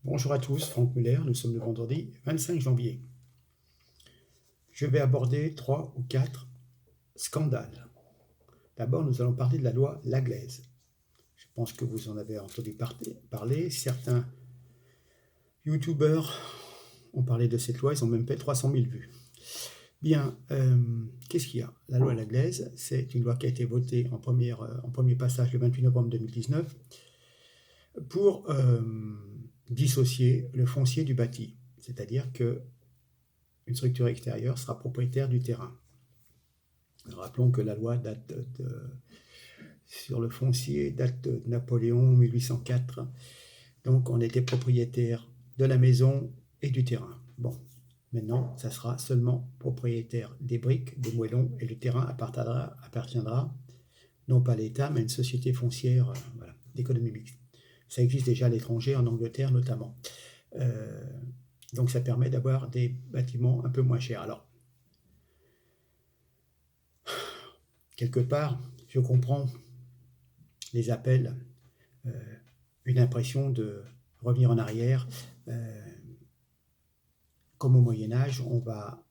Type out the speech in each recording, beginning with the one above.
Bonjour à tous, Franck Muller, nous sommes le vendredi 25 janvier. Je vais aborder 3 ou 4 scandales. D'abord, nous allons parler de la loi Laglaise. Je pense que vous en avez entendu parler. Certains youtubeurs ont parlé de cette loi, ils ont même fait 300 000 vues. Bien, qu'est-ce qu'il y a? La loi Laglaise, c'est une loi qui a été votée en premier passage le 28 novembre 2019 pour dissocier le foncier du bâti. C'est-à-dire que une structure extérieure sera propriétaire du terrain. Rappelons que la loi sur le foncier date de Napoléon 1804. Donc on était propriétaire de la maison et du terrain. Bon, maintenant ça sera seulement propriétaire des briques, des moellons, et le terrain appartiendra non pas à l'État, mais à une société foncière d'économie mixte. Ça existe déjà à l'étranger, en Angleterre notamment. Donc ça permet d'avoir des bâtiments un peu moins chers. Alors, quelque part, je comprends les appels, une impression de revenir en arrière. Comme au Moyen-Âge, on va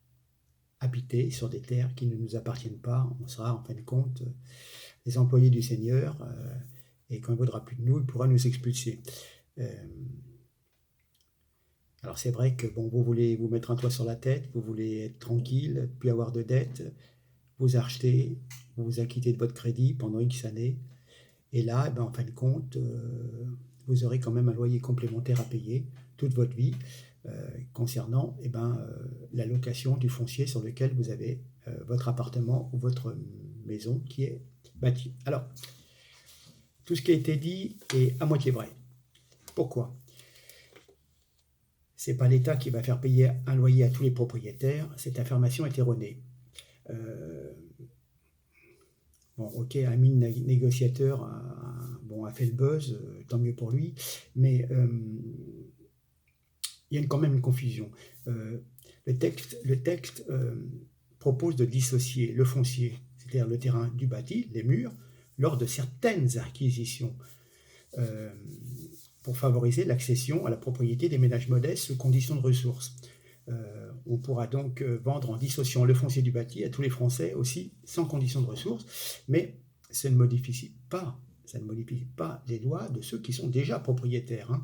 habiter sur des terres qui ne nous appartiennent pas. On sera en fin de compte les employés du Seigneur, et quand il ne voudra plus de nous, il pourra nous expulser. Alors c'est vrai que bon, vous voulez vous mettre un toit sur la tête, vous voulez être tranquille, plus avoir de dettes, vous achetez, vous vous acquittez de votre crédit pendant X années, et là, en fin de compte, vous aurez quand même un loyer complémentaire à payer toute votre vie concernant la location du foncier sur lequel vous avez votre appartement ou votre maison qui est bâtie. Alors, tout ce qui a été dit est à moitié vrai. Pourquoi ? C'est pas l'État qui va faire payer un loyer à tous les propriétaires. Cette information est erronée. Bon, ok, un mine négociateur a fait le buzz, tant mieux pour lui, mais il y a quand même une confusion. Le texte propose de dissocier le foncier, c'est-à-dire le terrain du bâti, les murs, lors de certaines acquisitions, pour favoriser l'accession à la propriété des ménages modestes sous conditions de ressources. On pourra donc vendre en dissociant le foncier du bâti à tous les Français aussi sans condition de ressources, mais ça ne modifie pas les lois de ceux qui sont déjà propriétaires.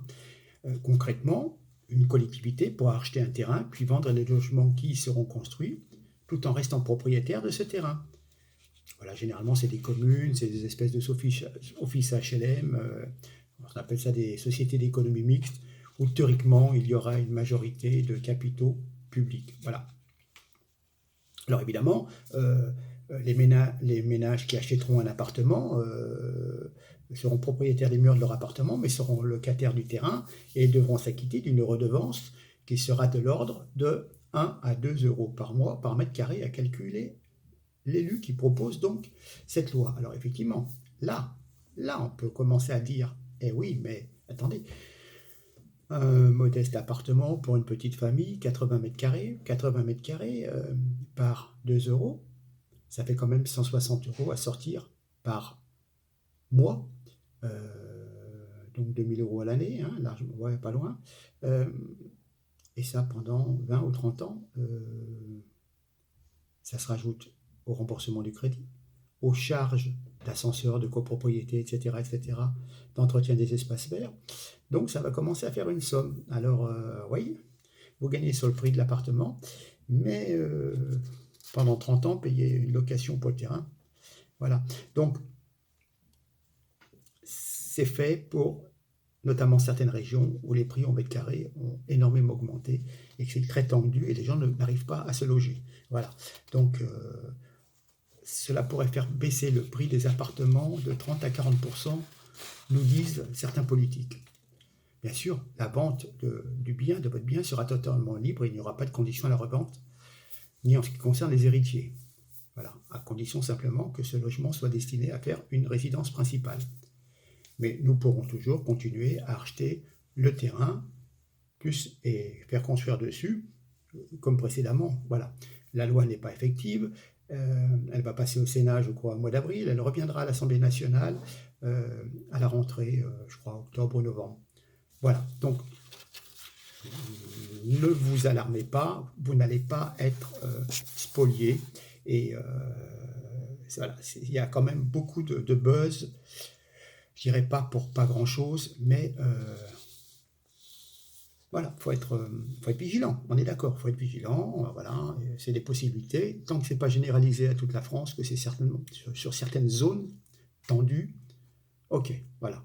Concrètement, une collectivité pourra acheter un terrain puis vendre les logements qui y seront construits tout en restant propriétaire de ce terrain. Voilà, généralement c'est des communes, c'est des espèces de offices HLM, on appelle ça des sociétés d'économie mixte, où théoriquement il y aura une majorité de capitaux publics. Voilà. Alors évidemment, les ménages qui achèteront un appartement seront propriétaires des murs de leur appartement, mais seront locataires du terrain et devront s'acquitter d'une redevance qui sera de l'ordre de 1 à 2 euros par mois par mètre carré à calculer l'élu qui propose donc cette loi. Alors effectivement, là on peut commencer à dire, eh oui, mais attendez, un modeste appartement pour une petite famille, 80 mètres carrés par 2 euros, ça fait quand même 160 euros à sortir par mois, donc 2000 euros à l'année, largement, ouais, pas loin, et ça pendant 20 ou 30 ans, ça se rajoute au remboursement du crédit, aux charges d'ascenseur, de copropriété, etc., d'entretien des espaces verts. Donc ça va commencer à faire une somme. Alors oui, vous gagnez sur le prix de l'appartement, mais pendant 30 ans, payez une location pour le terrain. Voilà. Donc c'est fait pour notamment certaines régions où les prix au mètre carré ont énormément augmenté et que c'est très tendu et les gens n'arrivent pas à se loger. Voilà. Donc cela pourrait faire baisser le prix des appartements de 30 à 40%, nous disent certains politiques. Bien sûr, la vente de votre bien sera totalement libre, il n'y aura pas de condition à la revente, ni en ce qui concerne les héritiers. Voilà, à condition simplement que ce logement soit destiné à faire une résidence principale. Mais nous pourrons toujours continuer à acheter le terrain et faire construire dessus, comme précédemment. Voilà, la loi n'est pas effective. Elle va passer au Sénat, je crois, au mois d'avril. Elle reviendra à l'Assemblée nationale à la rentrée, je crois, octobre ou novembre. Voilà, donc ne vous alarmez pas, vous n'allez pas être spolié. Et voilà, il y a quand même beaucoup de buzz, je dirais pas pour pas grand-chose, mais voilà, faut être vigilant, on est d'accord, faut être vigilant, voilà, c'est des possibilités, tant que c'est pas généralisé à toute la France, que c'est certainement sur certaines zones tendues, ok, voilà,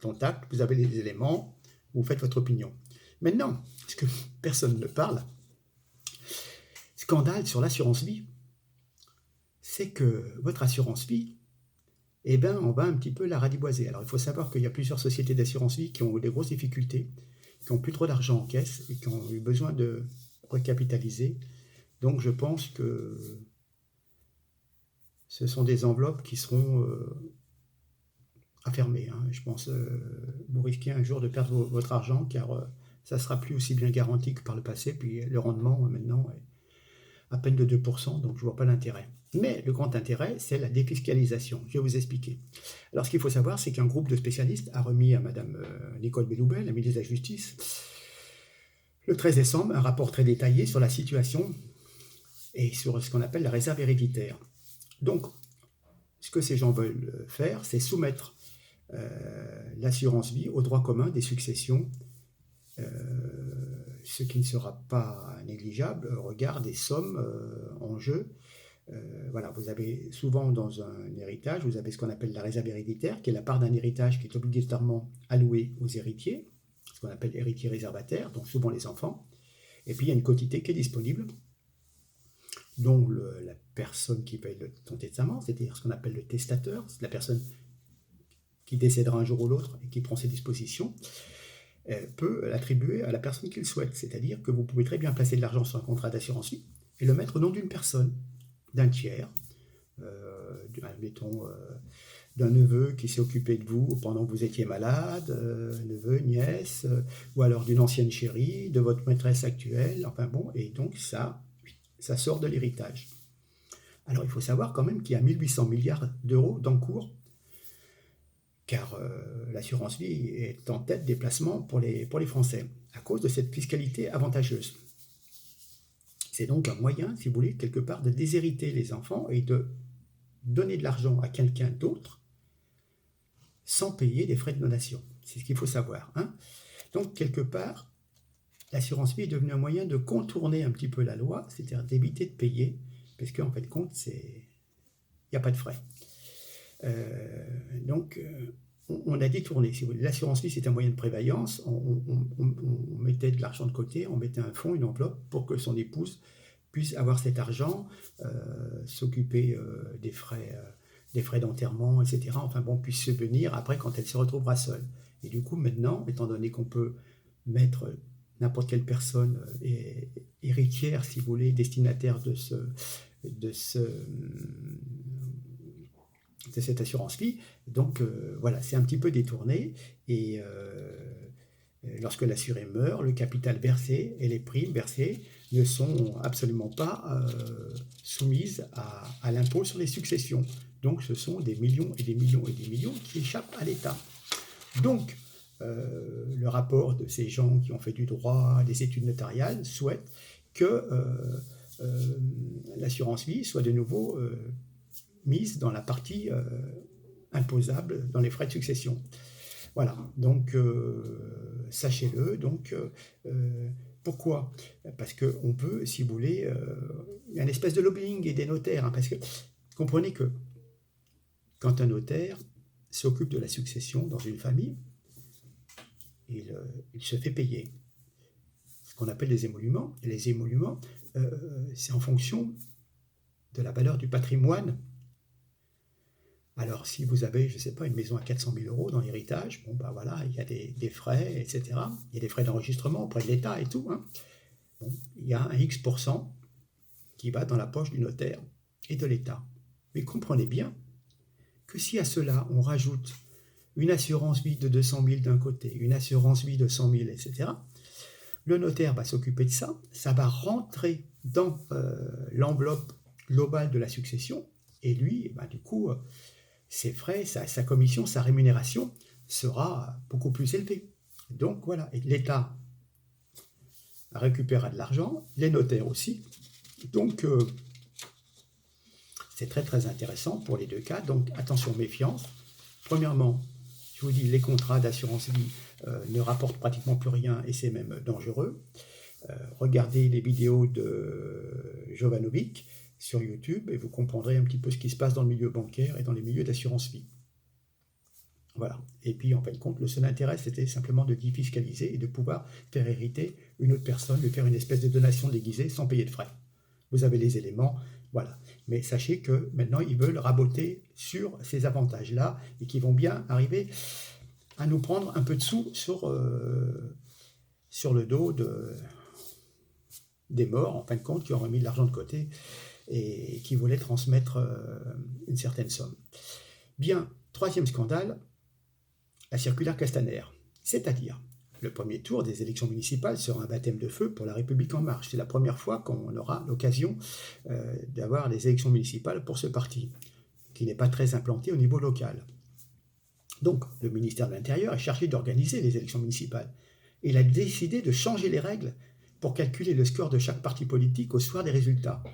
contact, vous avez les éléments, vous faites votre opinion. Maintenant, ce que personne ne parle, scandale sur l'assurance vie, c'est que votre assurance vie, eh ben, on va un petit peu la radiboiser. Alors, il faut savoir qu'il y a plusieurs sociétés d'assurance vie qui ont eu des grosses difficultés, qui n'ont plus trop d'argent en caisse et qui ont eu besoin de recapitaliser. Donc, je pense que ce sont des enveloppes qui seront à fermer. Hein. Je pense vous risquez un jour de perdre votre argent car ça ne sera plus aussi bien garanti que par le passé. Puis le rendement maintenant est à peine de 2%, donc je ne vois pas l'intérêt. Mais le grand intérêt, c'est la défiscalisation. Je vais vous expliquer. Alors, ce qu'il faut savoir, c'est qu'un groupe de spécialistes a remis à Mme Nicole Belloubet, la ministre de la Justice, le 13 décembre, un rapport très détaillé sur la situation et sur ce qu'on appelle la réserve héréditaire. Donc, ce que ces gens veulent faire, c'est soumettre l'assurance vie au droit commun des successions, ce qui ne sera pas négligeable au regard des sommes en jeu. Voilà, vous avez souvent dans un héritage, vous avez ce qu'on appelle la réserve héréditaire, qui est la part d'un héritage qui est obligatoirement allouée aux héritiers, ce qu'on appelle héritier réservataire, donc souvent les enfants. Et puis il y a une quotité qui est disponible, dont la personne qui paye ton testament, c'est-à-dire ce qu'on appelle le testateur, c'est la personne qui décédera un jour ou l'autre et qui prend ses dispositions, peut l'attribuer à la personne qu'il souhaite. C'est-à-dire que vous pouvez très bien placer de l'argent sur un contrat d'assurance vie et le mettre au nom d'une personne, d'un tiers, admettons, d'un neveu qui s'est occupé de vous pendant que vous étiez malade, neveu, nièce, ou alors d'une ancienne chérie, de votre maîtresse actuelle, enfin bon, et donc ça sort de l'héritage. Alors il faut savoir quand même qu'il y a 1800 milliards d'euros d'encours, car l'assurance vie est en tête des placements pour les Français, à cause de cette fiscalité avantageuse. C'est donc un moyen, si vous voulez, quelque part, de déshériter les enfants et de donner de l'argent à quelqu'un d'autre sans payer des frais de donation. C'est ce qu'il faut savoir. Hein. Donc, quelque part, l'assurance vie est devenue un moyen de contourner un petit peu la loi, c'est-à-dire d'éviter de payer, parce qu'en fait, compte, il n'y a pas de frais. Donc, on a détourné. Si vous voulez. L'assurance vie, c'est un moyen de prévoyance. On mettait de l'argent de côté, on mettait un fonds, une enveloppe, pour que son épouse puisse avoir cet argent, s'occuper des frais d'enterrement, etc. Enfin bon, puisse subvenir après quand elle se retrouvera seule. Et du coup, maintenant, étant donné qu'on peut mettre n'importe quelle personne héritière, si vous voulez, destinataire de cette assurance vie. Donc voilà, c'est un petit peu détourné et lorsque l'assuré meurt, le capital versé et les primes versées ne sont absolument pas soumises à l'impôt sur les successions. Donc ce sont des millions et des millions et des millions qui échappent à l'État. Donc le rapport de ces gens qui ont fait du droit, des études notariales, souhaite que l'assurance vie soit de nouveau mise dans la partie imposable dans les frais de succession. Voilà, donc sachez-le. Donc, pourquoi ? Parce qu'on peut, si vous voulez, il y a une espèce de lobbying et des notaires, hein, parce que comprenez que quand un notaire s'occupe de la succession dans une famille, il se fait payer ce qu'on appelle les émoluments. Et les émoluments, c'est en fonction de la valeur du patrimoine. Alors, si vous avez, je ne sais pas, une maison à 400 000 euros dans l'héritage, bon, ben voilà, il y a des frais, etc. Il y a des frais d'enregistrement auprès de l'État et tout. Hein. Bon, il y a un X% qui va dans la poche du notaire et de l'État. Mais comprenez bien que si à cela, on rajoute une assurance vie de 200 000 d'un côté, une assurance vie de 100 000, etc., le notaire va s'occuper de ça, ça va rentrer dans l'enveloppe globale de la succession, et lui, ben, du coup, ses frais, sa commission, sa rémunération sera beaucoup plus élevée. Donc voilà, et l'État récupérera de l'argent, les notaires aussi. Donc, c'est très très intéressant pour les deux cas. Donc, attention, méfiance. Premièrement, je vous dis, les contrats d'assurance vie ne rapportent pratiquement plus rien et c'est même dangereux. Regardez les vidéos de Jovanovic sur YouTube et vous comprendrez un petit peu ce qui se passe dans le milieu bancaire et dans les milieux d'assurance vie. Voilà. Et puis, en fin de compte, le seul intérêt, c'était simplement de défiscaliser et de pouvoir faire hériter une autre personne, de faire une espèce de donation déguisée sans payer de frais. Vous avez les éléments, voilà. Mais sachez que maintenant, ils veulent raboter sur ces avantages-là et qu'ils vont bien arriver à nous prendre un peu de sous sur le dos des morts, en fin de compte, qui auraient mis de l'argent de côté et qui voulaient transmettre une certaine somme. Bien, troisième scandale, la circulaire Castaner, c'est-à-dire le premier tour des élections municipales sera un baptême de feu pour La République En Marche. C'est la première fois qu'on aura l'occasion d'avoir les élections municipales pour ce parti, qui n'est pas très implanté au niveau local. Donc, le ministère de l'Intérieur est chargé d'organiser les élections municipales. Et il a décidé de changer les règles pour calculer le score de chaque parti politique au soir des résultats.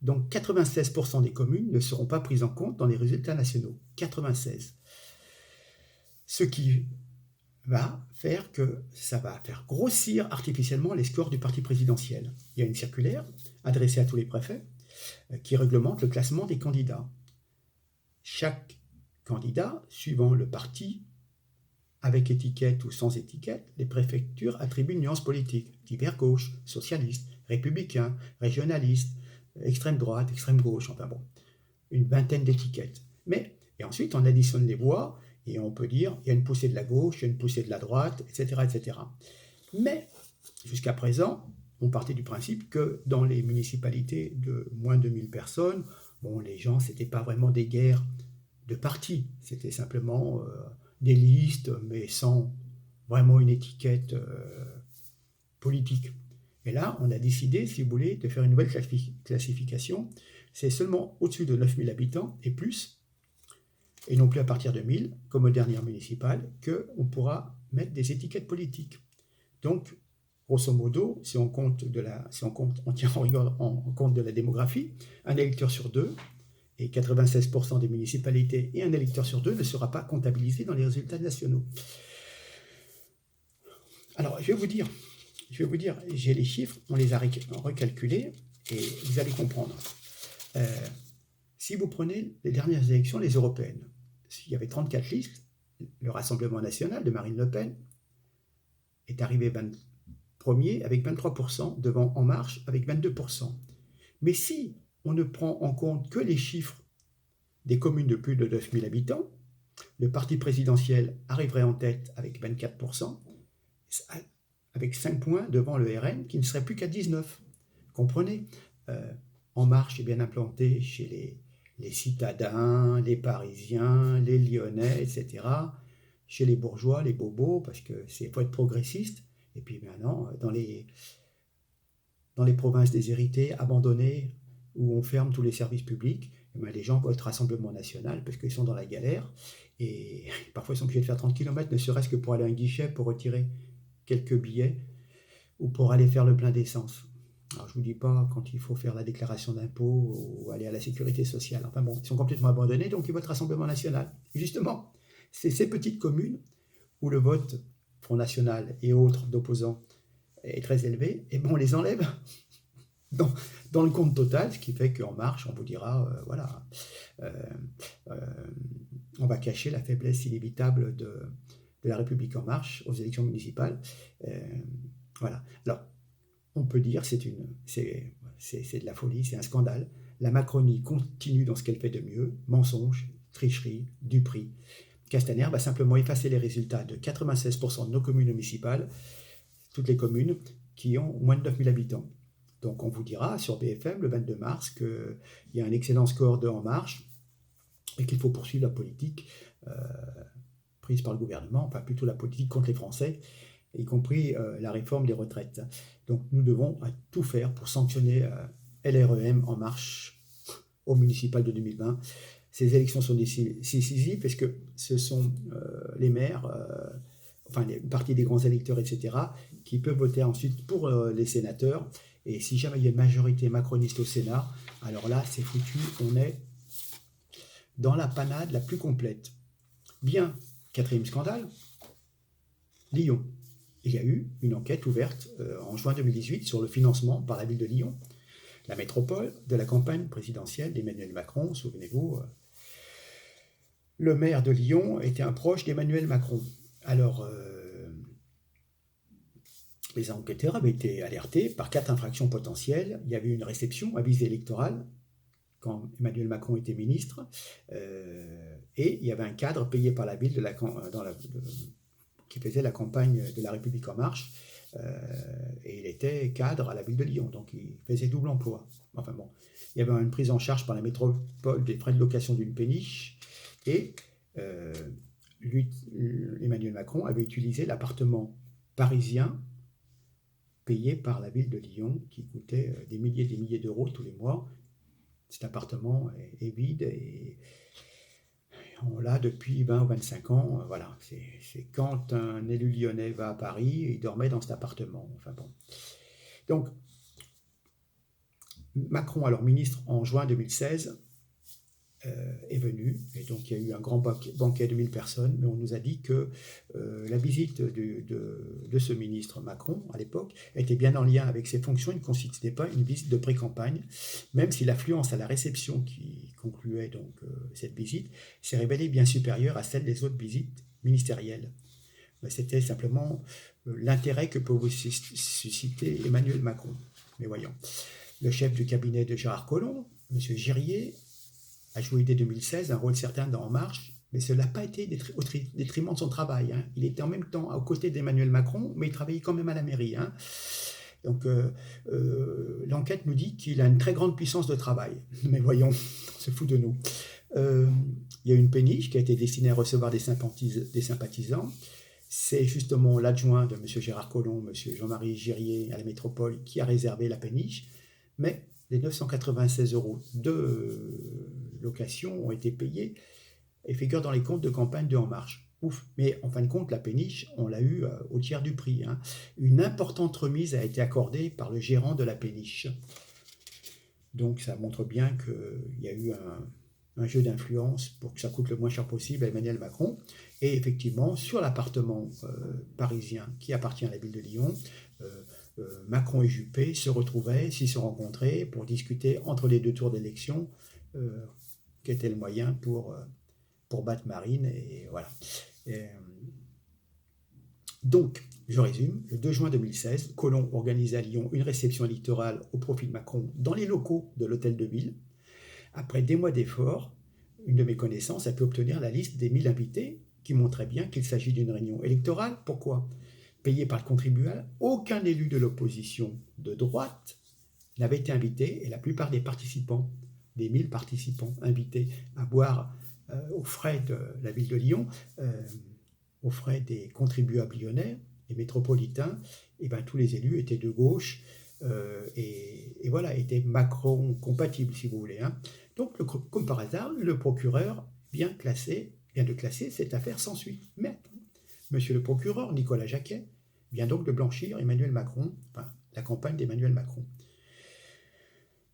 Donc, 96% des communes ne seront pas prises en compte dans les résultats nationaux. 96. Ce qui va faire que ça va faire grossir artificiellement les scores du parti présidentiel. Il y a une circulaire adressée à tous les préfets qui réglemente le classement des candidats. Chaque candidat, suivant le parti, avec étiquette ou sans étiquette, les préfectures attribuent une nuance politique, divers gauche, socialiste, républicain, régionaliste, extrême droite, extrême gauche, enfin bon, une vingtaine d'étiquettes. Et ensuite, on additionne les voix, et on peut dire, il y a une poussée de la gauche, il y a une poussée de la droite, etc. etc. Mais, jusqu'à présent, on partait du principe que dans les municipalités de moins de 1000 personnes, bon, les gens, ce n'était pas vraiment des guerres de partis, c'était simplement des listes, mais sans vraiment une étiquette politique. Et là, on a décidé, si vous voulez, de faire une nouvelle classification. C'est seulement au-dessus de 9000 habitants et plus, et non plus à partir de 1000, comme aux dernières municipales, qu'on pourra mettre des étiquettes politiques. Donc, grosso modo, si on tient en compte de la démographie, un électeur sur deux, et 96% des municipalités, et un électeur sur deux ne sera pas comptabilisé dans les résultats nationaux. Alors, je vais vous dire, j'ai les chiffres, on les a recalculés, et vous allez comprendre. Si vous prenez les dernières élections, les européennes, il y avait 34 listes, le Rassemblement national de Marine Le Pen est arrivé 21er avec 23%, devant En Marche avec 22%. Mais si on ne prend en compte que les chiffres des communes de plus de 9000 habitants, le parti présidentiel arriverait en tête avec 24%, avec 5 points devant le RN qui ne serait plus qu'à 19. Comprenez, En Marche est bien implanté chez les citadins, les Parisiens, les Lyonnais, etc. Chez les bourgeois, les bobos, parce que c'est faut être progressiste. Et puis maintenant, dans les provinces déshéritées, abandonnées, où on ferme tous les services publics, et bien les gens votent Rassemblement National parce qu'ils sont dans la galère. Et parfois, ils sont obligés de faire 30 km, ne serait-ce que pour aller à un guichet, pour retirer quelques billets, ou pour aller faire le plein d'essence. Alors, je ne vous dis pas quand il faut faire la déclaration d'impôt ou aller à la sécurité sociale. Enfin bon, ils sont complètement abandonnés, donc ils votent Rassemblement National. Et justement, c'est ces petites communes où le vote Front National et autres d'opposants est très élevé, et bon, on les enlève dans le compte total, ce qui fait qu'en marche, on vous dira, voilà, on va cacher la faiblesse inévitable de la République En Marche aux élections municipales. Voilà. Alors, on peut dire c'est de la folie, c'est un scandale. La Macronie continue dans ce qu'elle fait de mieux, mensonges, tricherie, duperie. Castaner va simplement effacer les résultats de 96% de nos communes municipales, toutes les communes qui ont moins de 9000 habitants. Donc on vous dira sur BFM le 22 mars qu'il y a un excellent score de En Marche et qu'il faut poursuivre la politique prise par le gouvernement, enfin plutôt la politique contre les Français, y compris la réforme des retraites. Donc nous devons tout faire pour sanctionner LREM En Marche au municipal de 2020. Ces élections sont décisives parce que ce sont les maires, enfin une partie des grands électeurs, etc., qui peuvent voter ensuite pour les sénateurs. Et si jamais il y a une majorité macroniste au Sénat, alors là, c'est foutu, on est dans la panade la plus complète. Bien, quatrième scandale, Lyon. Il y a eu une enquête ouverte en juin 2018 sur le financement par la ville de Lyon, la métropole, de la campagne présidentielle d'Emmanuel Macron. Souvenez-vous, le maire de Lyon était un proche d'Emmanuel Macron. Alors, les enquêteurs avaient été alertés par 4 infractions potentielles. Il y avait eu une réception à visée électorale quand Emmanuel Macron était ministre, et il y avait un cadre payé par la ville qui faisait la campagne de La République En Marche, et il était cadre à la ville de Lyon, donc il faisait double emploi. Enfin bon, il y avait une prise en charge par la métropole des frais de location d'une péniche, et Emmanuel Macron avait utilisé l'appartement parisien payé par la ville de Lyon, qui coûtait des milliers d'euros tous les mois. Cet appartement est vide et on l'a depuis 20 ou 25 ans. Voilà, c'est quand un élu lyonnais va à Paris, il dormait dans cet appartement. Enfin bon. Donc, Macron, alors ministre en juin 2016, est venu, et donc il y a eu un grand banquet de 1000 personnes, mais on nous a dit que la visite de ce ministre Macron, à l'époque, était bien en lien avec ses fonctions. Il ne constituait pas une visite de pré-campagne, même si l'affluence à la réception qui concluait donc cette visite s'est révélée bien supérieure à celle des autres visites ministérielles. C'était simplement l'intérêt que peut susciter Emmanuel Macron. Mais voyons, le chef du cabinet de Gérard Collomb, M. Girier, a joué dès 2016 un rôle certain dans En Marche, mais cela n'a pas été au détriment de son travail. Hein. Il était en même temps aux côtés d'Emmanuel Macron, mais il travaillait quand même à la mairie. Hein. Donc l'enquête nous dit qu'il a une très grande puissance de travail. Mais voyons, on se fout de nous. Il y a une péniche qui a été destinée à recevoir des sympathisants. C'est justement l'adjoint de M. Gérard Collomb, M. Jean-Marie Girier à la métropole, qui a réservé la péniche. Mais les 996 € de location ont été payés et figurent dans les comptes de campagne de En Marche. Ouf. Mais en fin de compte, la péniche, on l'a eu au tiers du prix. Hein. Une importante remise a été accordée par le gérant de la péniche. Donc ça montre bien qu'il y a eu un jeu d'influence pour que ça coûte le moins cher possible à Emmanuel Macron. Et effectivement, sur l'appartement parisien qui appartient à la ville de Lyon, Macron et Juppé se retrouvaient, s'y sont rencontrés pour discuter entre les 2 tours d'élection quel était le moyen pour battre Marine. Et voilà. Donc, je résume, le 2 juin 2016, Collomb organisait à Lyon une réception électorale au profit de Macron dans les locaux de l'hôtel de ville. Après des mois d'efforts, une de mes connaissances a pu obtenir la liste des 1000 invités qui montrait bien qu'il s'agit d'une réunion électorale. Pourquoi ? Payée par le contribuable, aucun élu de l'opposition de droite n'avait été invité, et la plupart des participants, des 1000 participants invités à boire aux frais de la ville de Lyon, aux frais des contribuables lyonnais et métropolitains, et ben, tous les élus étaient de gauche et voilà, étaient Macron compatibles, si vous voulez. Hein. Donc, comme par hasard, le procureur vient de classer cette affaire sans suite. Mais monsieur le procureur, Nicolas Jacquet, vient donc de blanchir Emmanuel Macron, enfin, la campagne d'Emmanuel Macron.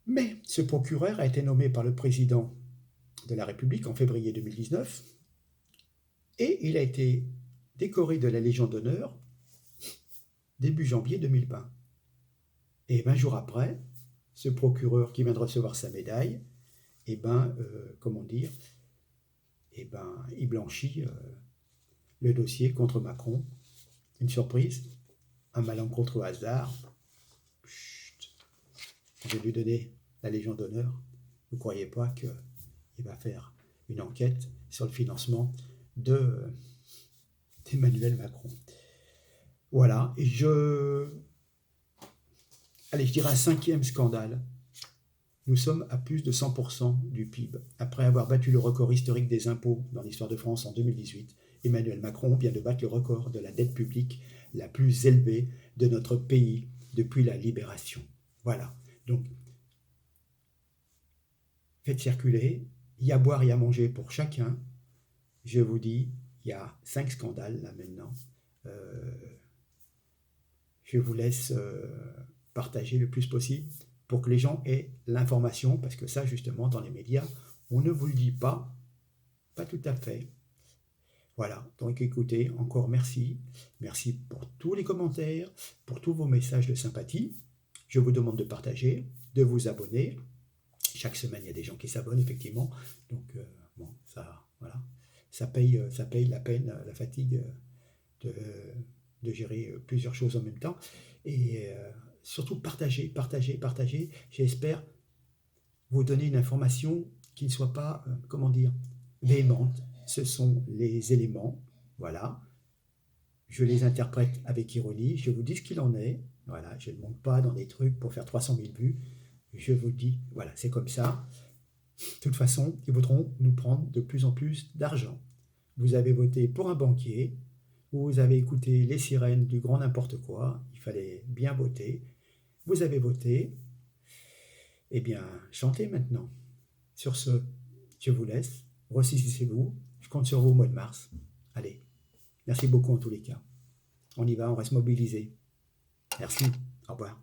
Mais ce procureur a été nommé par le président de la République en février 2019 et il a été décoré de la Légion d'honneur début janvier 2020. Et 20 jours après, ce procureur qui vient de recevoir sa médaille, comment dire, il blanchit le dossier contre Macron. Une surprise, un malencontreux hasard. Chut. On va lui donner la Légion d'honneur. Vous ne croyez pas qu'il va faire une enquête sur le financement d'Emmanuel Macron. Voilà, et je dirais un 5e scandale. Nous sommes à plus de 100% du PIB. Après avoir battu le record historique des impôts dans l'histoire de France en 2018, Emmanuel Macron vient de battre le record de la dette publique la plus élevée de notre pays depuis la libération. Voilà, donc faites circuler, il y a à boire et à manger pour chacun. Je vous dis, il y a 5 scandales là maintenant. je vous laisse partager le plus possible pour que les gens aient l'information, parce que ça, justement, dans les médias, on ne vous le dit pas tout à fait. Voilà, donc écoutez, encore merci. Merci pour tous les commentaires, pour tous vos messages de sympathie. Je vous demande de partager, de vous abonner. Chaque semaine, il y a des gens qui s'abonnent, effectivement. Donc, bon, ça, voilà. Ça paye la peine, la fatigue de gérer plusieurs choses en même temps. Et surtout, partagez. J'espère vous donner une information qui ne soit pas, comment dire, véhémente. Ce sont les éléments, voilà. Je les interprète avec ironie, je vous dis ce qu'il en est. Voilà, je ne monte pas dans des trucs pour faire 300 000 vues. Je vous dis, voilà, c'est comme ça. De toute façon, ils voudront nous prendre de plus en plus d'argent. Vous avez voté pour un banquier, vous avez écouté les sirènes du grand n'importe quoi, il fallait bien voter. Vous avez voté, eh bien, chantez maintenant. Sur ce, je vous laisse, ressaisissez-vous, je compte sur vous au mois de mars. Allez, merci beaucoup en tous les cas. On y va, on reste mobilisés. Merci, au revoir.